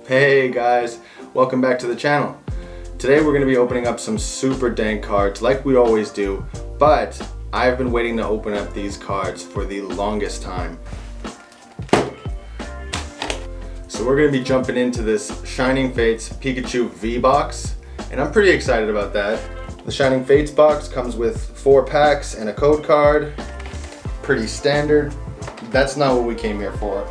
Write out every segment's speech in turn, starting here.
Hey guys, welcome back to the channel. Today we're going to be opening up some super dank cards like we always do, but I've been waiting to open up these cards for the longest time. So we're going to be jumping into this Shining Fates Pikachu V-Box, and I'm pretty excited about that. The Shining Fates box comes with 4 packs and a code card. Pretty standard. That's not what we came here for.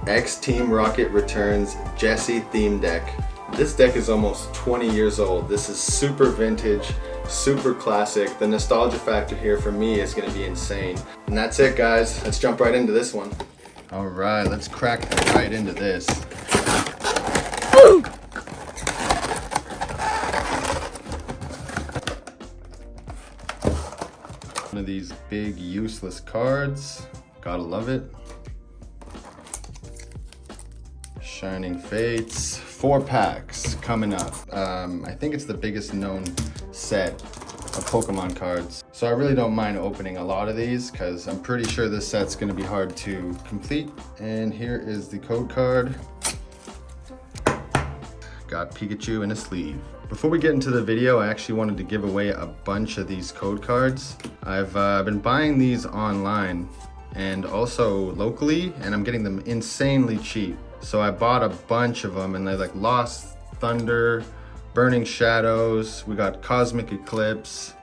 X Team Rocket returns Jessie theme deck. This deck is almost 20 years old. This is super vintage, super classic. The nostalgia factor here for me is going to be insane. And that's it, guys. Let's jump right into this one. All right, let's crack right into this. One of these big useless cards. Gotta love it. Shining Fates, 4 packs coming up. I think it's the biggest known set of Pokemon cards. So I really don't mind opening a lot of these because I'm pretty sure this set's gonna be hard to complete. And here is the code card. Got Pikachu in a sleeve. Before we get into the video, I actually wanted to give away a bunch of these code cards. I've been buying these online and also locally, and I'm getting them insanely cheap. So I bought a bunch of them, and they like Lost Thunder, Burning Shadows, we got Cosmic Eclipse.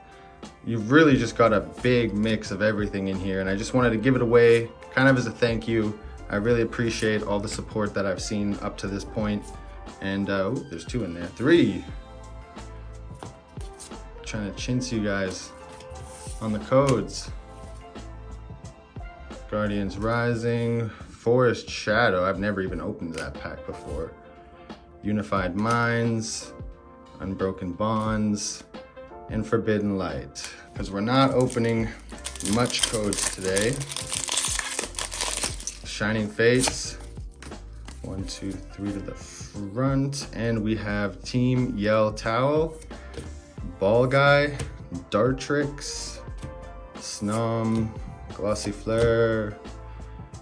You've really just got a big mix of everything in here, and I just wanted to give it away kind of as a thank you. I really appreciate all the support that I've seen up to this point. And ooh, there's 2 in there, 3. Trying to chintz you guys on the codes. Guardians Rising, Forest Shadow, I've never even opened that pack before. Unified Minds, Unbroken Bonds, and Forbidden Light. Because we're not opening much codes today. Shining Fates, 1, 2, 3 to the front. And we have Team Yell Towel, Ball Guy, Dartrix, Snom, Glossy Flare,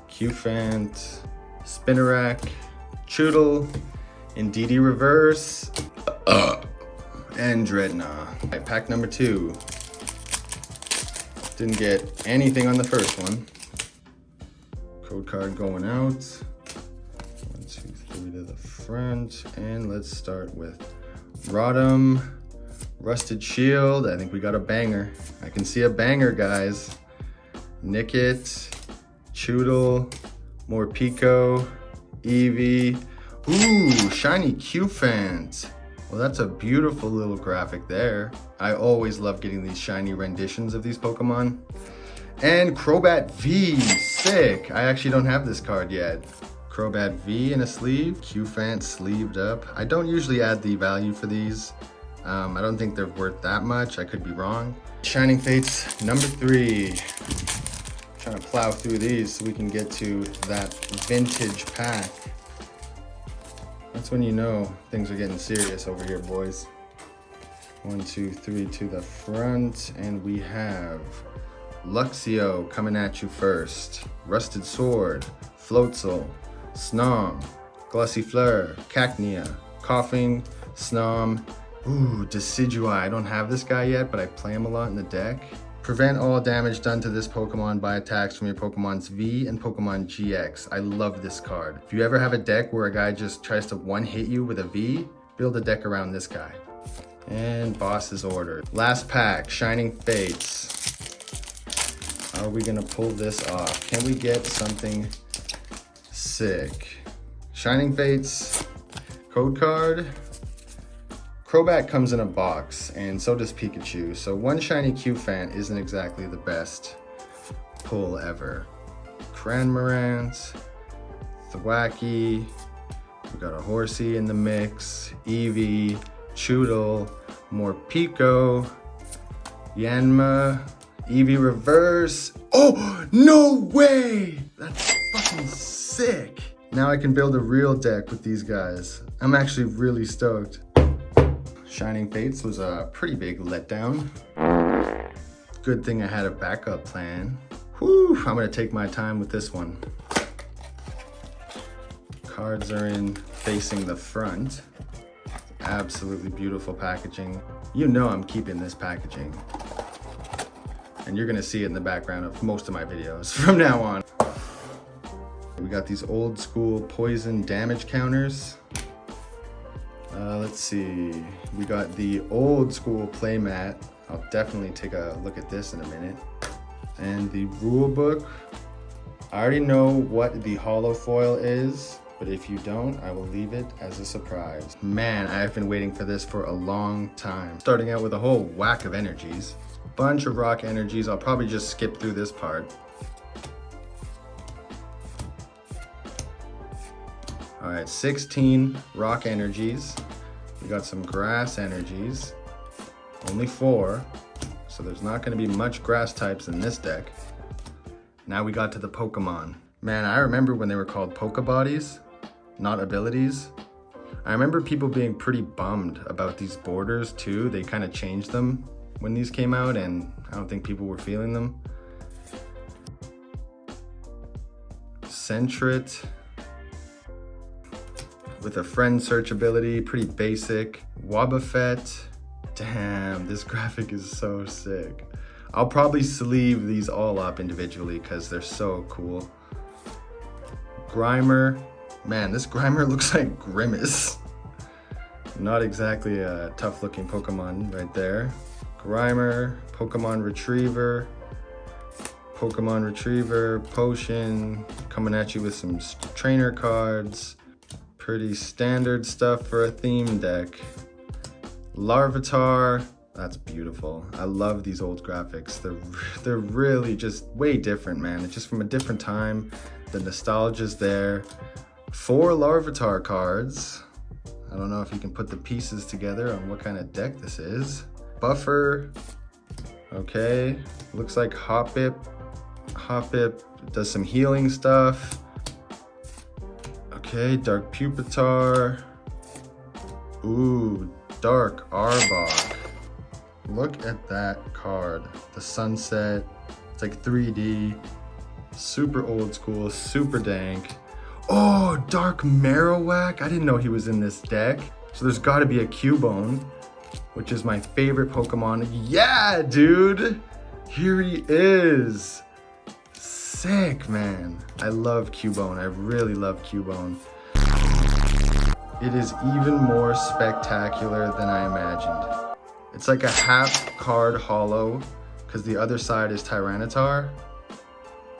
Qfant, Spinarak, Choodle, Indeedee Reverse, and Dreadnought. Right, pack number 2. Didn't get anything on the first one. Code card going out. 1, 2, 3 to the front. And let's start with Rotom, Rusted Shield. I think we got a banger. I can see a banger, guys. Nickit, Choodle, more Pico, Eevee. Ooh, shiny Qfant. Well, that's a beautiful little graphic there. I always love getting these shiny renditions of these Pokemon. And Crobat V, sick. I actually don't have this card yet. Crobat V in a sleeve, Qfant sleeved up. I don't usually add the value for these. I don't think they're worth that much. I could be wrong. Shining Fates number 3. Trying to plow through these so we can get to that vintage pack. That's when you know things are getting serious over here, boys. 1, 2, 3 to the front, and we have Luxio coming at you first. Rusted Sword, Floatzel, Snom, Glossy Flare, Cacnea, Coughing, Snom. Ooh, Decidueye. I don't have this guy yet, but I play him a lot in the deck. Prevent all damage done to this Pokemon by attacks from your Pokemon's V and Pokemon GX. I love this card. If you ever have a deck where a guy just tries to one-hit you with a V, build a deck around this guy. And Boss's Order. Last pack, Shining Fates. How are we gonna pull this off? Can we get something sick? Shining Fates, code card. Crobat comes in a box, and so does Pikachu, so one shiny Qfant isn't exactly the best pull ever. Cranmorant, Thwackey, we got a Horsey in the mix, Eevee, Choodle, more Pico, Yanma, Eevee Reverse. Oh, no way! That's fucking sick! Now I can build a real deck with these guys. I'm actually really stoked. Shining Fates was a pretty big letdown. Good thing I had a backup plan. Whew, I'm gonna take my time with this one. Cards are in facing the front. Absolutely beautiful packaging. You know I'm keeping this packaging. And you're gonna see it in the background of most of my videos from now on. We got these old school poison damage counters. Let's see, we got the old school playmat. I'll definitely take a look at this in a minute. And the rule book. I already know what the hollow foil is, but if you don't, I will leave it as a surprise. Man, I've been waiting for this for a long time. Starting out with a whole whack of energies. Bunch of rock energies. I'll probably just skip through this part. All right, 16 rock energies. We got some grass energies. Only 4, so there's not gonna be much grass types in this deck. Now we got to the Pokemon. Man, I remember when they were called Pokebodies, not abilities. I remember people being pretty bummed about these borders too. They kind of changed them when these came out, and I don't think people were feeling them. Sentret with a friend search ability, pretty basic. Wobbuffet, damn, this graphic is so sick. I'll probably sleeve these all up individually because they're so cool. Grimer, man, this Grimer looks like Grimace. Not exactly a tough looking Pokemon right there. Grimer, Pokemon Retriever, Potion, coming at you with some trainer cards. Pretty standard stuff for a theme deck. Larvitar, that's beautiful. I love these old graphics. They're really just way different, man. It's just from a different time. The nostalgia's there. 4 Larvitar cards. I don't know if you can put the pieces together on what kind of deck this is. Buffer, okay. Looks like Hoppip. Hoppip does some healing stuff. Okay, Dark Pupitar. Ooh, Dark Arbok. Look at that card. The sunset, it's like 3D. Super old school, super dank. Oh, Dark Marowak. I didn't know he was in this deck. So there's gotta be a Cubone, which is my favorite Pokemon. Yeah, dude, here he is. Sick, man. I love Cubone. I really love Cubone. It is even more spectacular than I imagined. It's like a half card hollow because the other side is Tyranitar.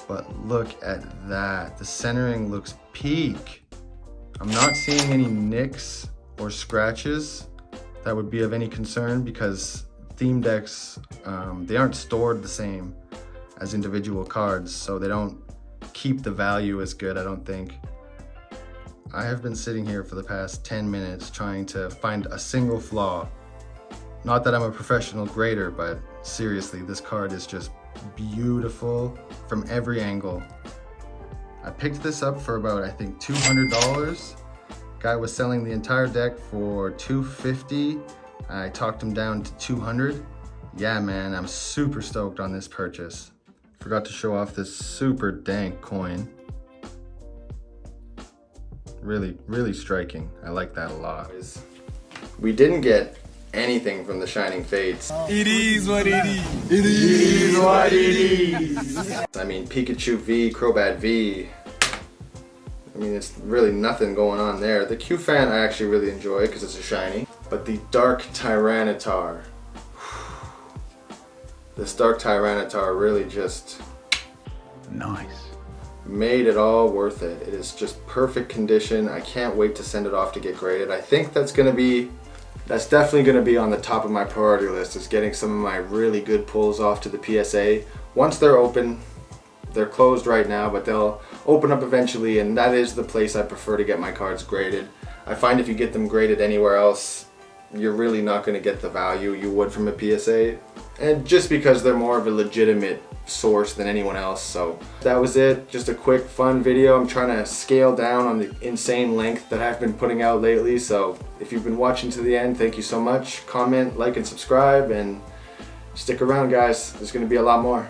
But look at that. The centering looks peak. I'm not seeing any nicks or scratches that would be of any concern because theme decks, they aren't stored the same as individual cards, so they don't keep the value as good, I don't think. I have been sitting here for the past 10 minutes trying to find a single flaw. Not that I'm a professional grader, but seriously, this card is just beautiful from every angle. I picked this up for about, I think, $200. Guy was selling the entire deck for $250. I talked him down to $200. Yeah, man, I'm super stoked on this purchase. Forgot to show off this super dank coin. Really, really striking. I like that a lot. We didn't get anything from the Shining Fates. It is what it is. It is what it is. I mean, Pikachu V, Crobat V. I mean, it's really nothing going on there. The Q-Fan I actually really enjoy because it's a shiny. But the Dark Tyranitar. This Dark Tyranitar really just Nice. made it all worth it. It is just perfect condition. I can't wait to send it off to get graded. I think that's definitely gonna be on the top of my priority list, is getting some of my really good pulls off to the PSA. Once they're open, they're closed right now, but they'll open up eventually, and that is the place I prefer to get my cards graded. I find if you get them graded anywhere else, you're really not gonna get the value you would from a PSA. And just because they're more of a legitimate source than anyone else. So that was it. Just a quick fun video. I'm trying to scale down on the insane length that I've been putting out lately. So if you've been watching to the end, thank you so much. Comment, like, and subscribe, and stick around, guys. There's gonna be a lot more.